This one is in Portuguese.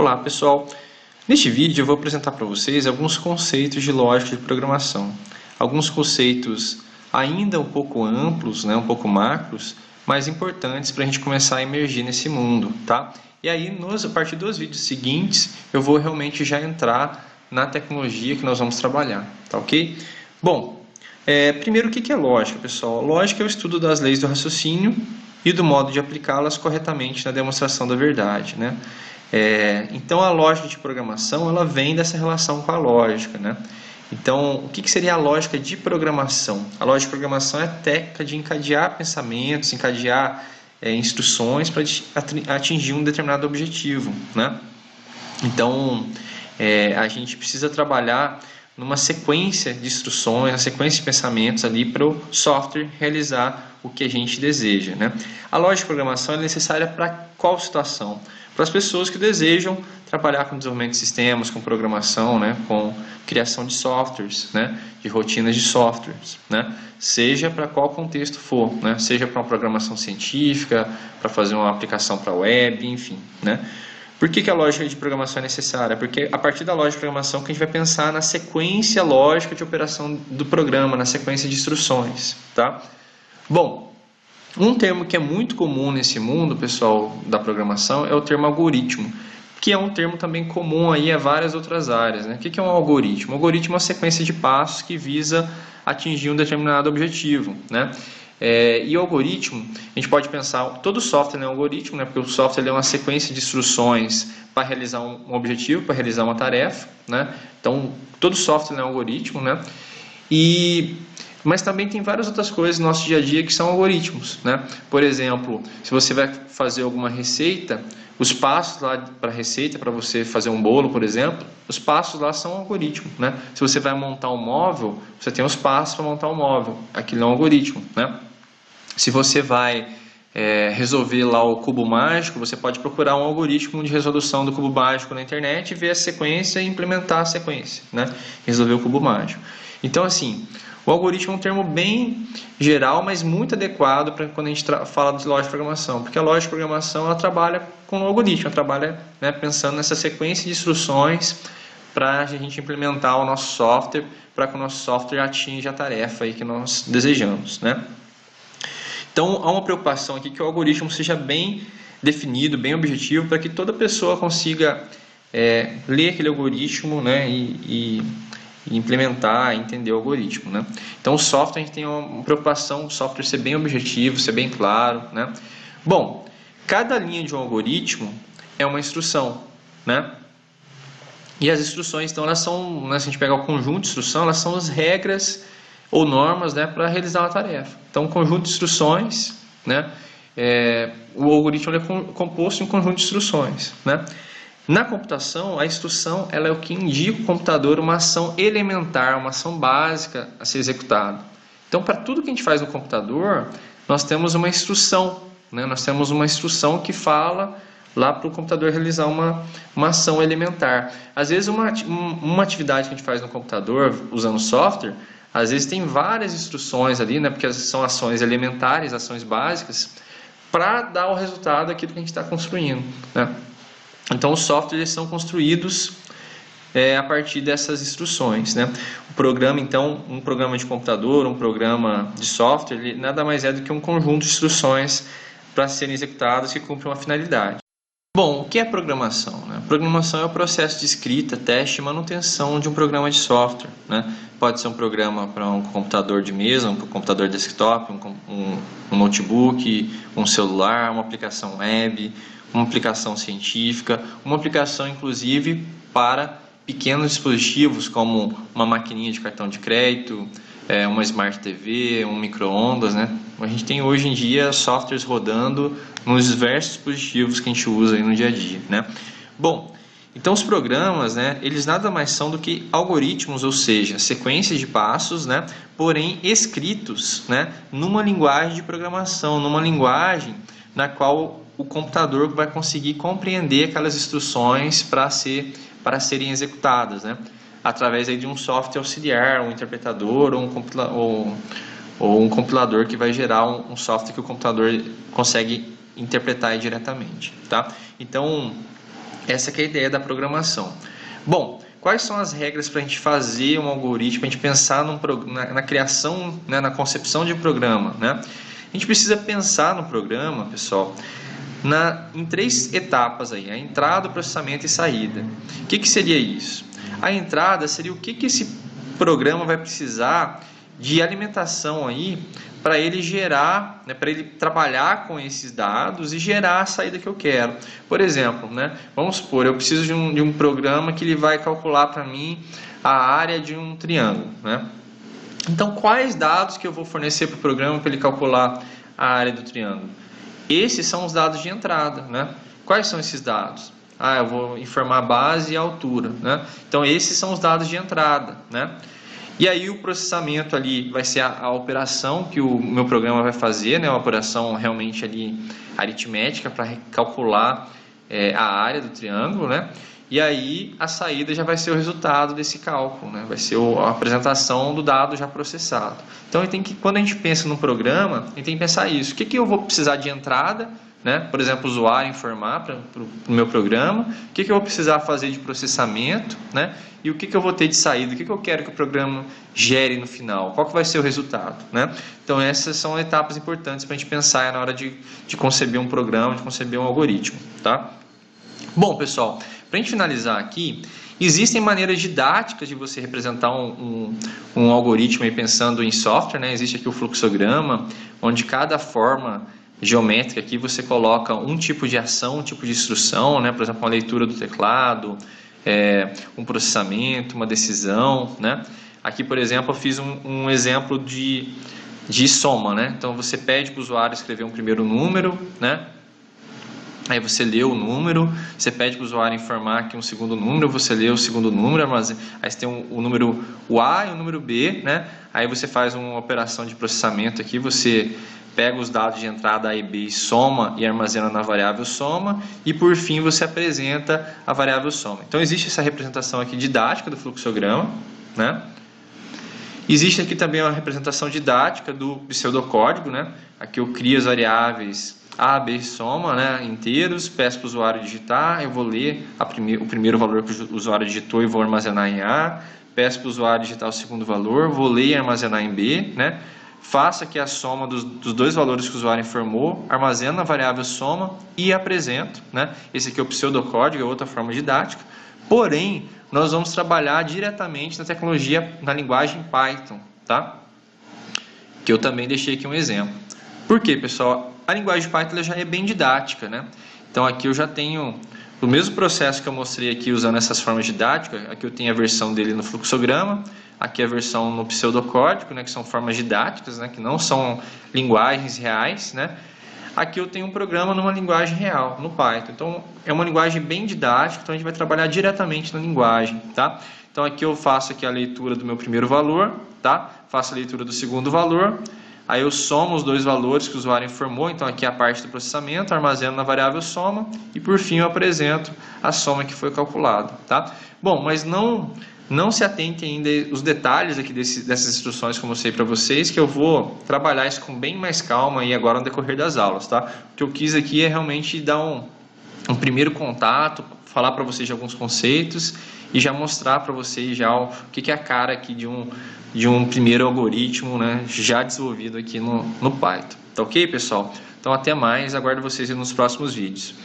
Olá pessoal, neste vídeo eu vou apresentar para vocês alguns conceitos de lógica de programação. Alguns conceitos ainda um pouco amplos, um pouco macros, mas importantes para a gente começar a emergir nesse mundo, tá? E aí, a partir dos vídeos seguintes, eu vou realmente já entrar na tecnologia que nós vamos trabalhar, tá ok? Bom, primeiro o que é lógica, pessoal? Lógica é o estudo das leis do raciocínio e do modo de aplicá-las corretamente na demonstração da verdade, né? Então a lógica de programação ela vem dessa relação com a lógica, né? Então o que seria a lógica de programação? A lógica de programação é a técnica de encadear pensamentos, encadear instruções para atingir um determinado objetivo, né? Então a gente precisa trabalhar numa sequência de instruções, uma sequência de pensamentos ali para o software realizar o que a gente deseja, né? A lógica de programação é necessária para qual situação? Para as pessoas que desejam trabalhar com desenvolvimento de sistemas, com programação, né? Com criação de softwares, né? De rotinas de softwares, né? Seja para qual contexto for, né? Seja para uma programação científica, para fazer uma aplicação para web, enfim, né? Por que a lógica de programação é necessária? Porque a partir da lógica de programação que a gente vai pensar na sequência lógica de operação do programa, na sequência de instruções, tá? Bom, um termo que é muito comum nesse mundo, pessoal, da programação é o termo algoritmo, que é um termo também comum aí a várias outras áreas, né? O que é um algoritmo? Um algoritmo é uma sequência de passos que visa atingir um determinado objetivo, né? E o algoritmo, a gente pode pensar, todo software é um algoritmo, né? Porque o software é uma sequência de instruções para realizar um objetivo, para realizar uma tarefa, né? Então, todo software é um algoritmo, né? Mas também tem várias outras coisas no nosso dia a dia que são algoritmos, né? Por exemplo, se você vai fazer alguma receita, os passos lá para a receita, para você fazer um bolo, por exemplo, os passos lá são um algoritmo, né? Se você vai montar um móvel, você tem os passos para montar um móvel, aquilo é um algoritmo, né? Se você vai resolver lá o cubo mágico, você pode procurar um algoritmo de resolução do cubo mágico na internet, ver a sequência e implementar a sequência, né? Resolver o cubo mágico. Então, assim, o algoritmo é um termo bem geral, mas muito adequado para quando a gente fala de lógica de programação, porque a lógica de programação ela trabalha com o algoritmo, ela trabalha, né, pensando nessa sequência de instruções para a gente implementar o nosso software, para que o nosso software atinja a tarefa aí que nós desejamos, né? Então, há uma preocupação aqui que o algoritmo seja bem definido, bem objetivo, para que toda pessoa consiga ler aquele algoritmo, né, e implementar, entender o algoritmo, né? Então, o software, a gente tem uma preocupação do software ser bem objetivo, ser bem claro, né? Bom, cada linha de um algoritmo é uma instrução, né? E as instruções, então, elas são, né, se a gente pegar o conjunto de instrução, elas são as regras ou normas, né, para realizar uma tarefa. Então, o conjunto de instruções, né, o algoritmo é composto de um conjunto de instruções, né? Na computação, a instrução ela é o que indica o computador uma ação elementar, uma ação básica a ser executada. Então, para tudo que a gente faz no computador, nós temos uma instrução, né? Nós temos uma instrução que fala lá para o computador realizar uma ação elementar. Às vezes, uma atividade que a gente faz no computador, usando software, às vezes tem várias instruções ali, né? Porque são ações elementares, ações básicas, para dar o resultado daquilo que a gente está construindo, né? Então, os softwares são construídos a partir dessas instruções, né? O programa, então, um programa de computador, um programa de software, ele nada mais é do que um conjunto de instruções para serem executadas que cumprem uma finalidade. Bom, o que é programação, né? Programação é o processo de escrita, teste e manutenção de um programa de software, né? Pode ser um programa para um computador de mesa, um computador desktop, um notebook, um celular, uma aplicação web, uma aplicação científica, uma aplicação inclusive para pequenos dispositivos como uma maquininha de cartão de crédito, uma Smart TV, um micro-ondas, né? A gente tem hoje em dia softwares rodando nos diversos dispositivos que a gente usa aí no dia a dia, né? Bom, então os programas, né, eles nada mais são do que algoritmos, ou seja, sequências de passos, né, porém escritos, né, numa linguagem de programação, numa linguagem na qual o computador vai conseguir compreender aquelas instruções para serem executadas, né? Através aí de um software auxiliar, um interpretador ou um compilador que vai gerar um software que o computador consegue interpretar diretamente, tá? Então, Essa que é a ideia da programação. Bom, quais são as regras para a gente fazer um algoritmo, para a gente pensar na criação, né, na concepção de um programa, né? A gente precisa pensar no programa, pessoal, em 3 etapas aí: a entrada, o processamento e saída. O que seria isso? A entrada seria o que esse programa vai precisar de alimentação aí para ele gerar, né, para ele trabalhar com esses dados e gerar a saída que eu quero. Por exemplo, né, vamos supor, eu preciso de um programa que ele vai calcular para mim a área de um triângulo, né? Então, quais dados que eu vou fornecer para o programa para ele calcular a área do triângulo? Esses são os dados de entrada, né? Quais são esses dados? Eu vou informar a base e a altura, né? Então, esses são os dados de entrada, né? E aí o processamento ali vai ser a operação que o meu programa vai fazer, né? Uma operação realmente ali aritmética para calcular a área do triângulo, né? E aí a saída já vai ser o resultado desse cálculo, né? Vai ser a apresentação do dado já processado. Então quando a gente pensa no programa, a gente tem que pensar isso. O que eu vou precisar de entrada, né? Por exemplo, o usuário informar para o meu programa, o que eu vou precisar fazer de processamento, né? E o que eu vou ter de saída, o que eu quero que o programa gere no final, qual que vai ser o resultado, né? Então essas são etapas importantes para a gente pensar na hora de conceber um programa, de conceber um algoritmo, tá? Bom, pessoal, para a gente finalizar aqui, existem maneiras didáticas de você representar um algoritmo aí pensando em software, né? Existe aqui o fluxograma, onde cada forma geométrica aqui você coloca um tipo de ação, um tipo de instrução, né? Por exemplo, uma leitura do teclado, um processamento, uma decisão, né? Aqui, por exemplo, eu fiz um exemplo de soma, né? Então você pede para o usuário escrever um primeiro número, né? Aí você lê o número, você pede para o usuário informar aqui um segundo número, você lê o segundo número, aí você tem o número A e o número B, né? Aí você faz uma operação de processamento aqui, você pega os dados de entrada A e B e soma e armazena na variável soma, e por fim você apresenta a variável soma. Então existe essa representação aqui didática do fluxograma, né? Existe aqui também uma representação didática do pseudocódigo, né? Aqui eu crio as variáveis A, B, soma, né, inteiros, peço para o usuário digitar, eu vou ler o primeiro valor que o usuário digitou e vou armazenar em A, peço para o usuário digitar o segundo valor, vou ler e armazenar em B, né? Faço aqui a soma dos 2 valores que o usuário informou, armazeno na variável soma e apresento, né? Esse aqui é o pseudocódigo, é outra forma didática. Porém, nós vamos trabalhar diretamente na tecnologia, na linguagem Python, tá? Que eu também deixei aqui um exemplo. Por quê, pessoal? A linguagem Python já é bem didática, né? Então aqui eu já tenho o mesmo processo que eu mostrei aqui usando essas formas didáticas. Aqui eu tenho a versão dele no fluxograma, aqui a versão no pseudocódigo, né, que são formas didáticas, né, que não são linguagens reais, né? Aqui eu tenho um programa numa linguagem real, no Python. Então é uma linguagem bem didática, então a gente vai trabalhar diretamente na linguagem, tá? Então aqui eu faço aqui a leitura do meu primeiro valor, tá? Faço a leitura do segundo valor. Aí eu somo os 2 valores que o usuário informou, então aqui é a parte do processamento, armazeno na variável soma e por fim eu apresento a soma que foi calculada, tá? Bom, mas não se atente ainda os detalhes aqui dessas instruções que eu mostrei para vocês, que eu vou trabalhar isso com bem mais calma aí agora no decorrer das aulas, tá? O que eu quis aqui é realmente dar um primeiro contato, falar para vocês de alguns conceitos e já mostrar para vocês já o que é a cara aqui de um primeiro algoritmo, né, já desenvolvido aqui no Python. Tá ok, pessoal? Então até mais, aguardo vocês nos próximos vídeos.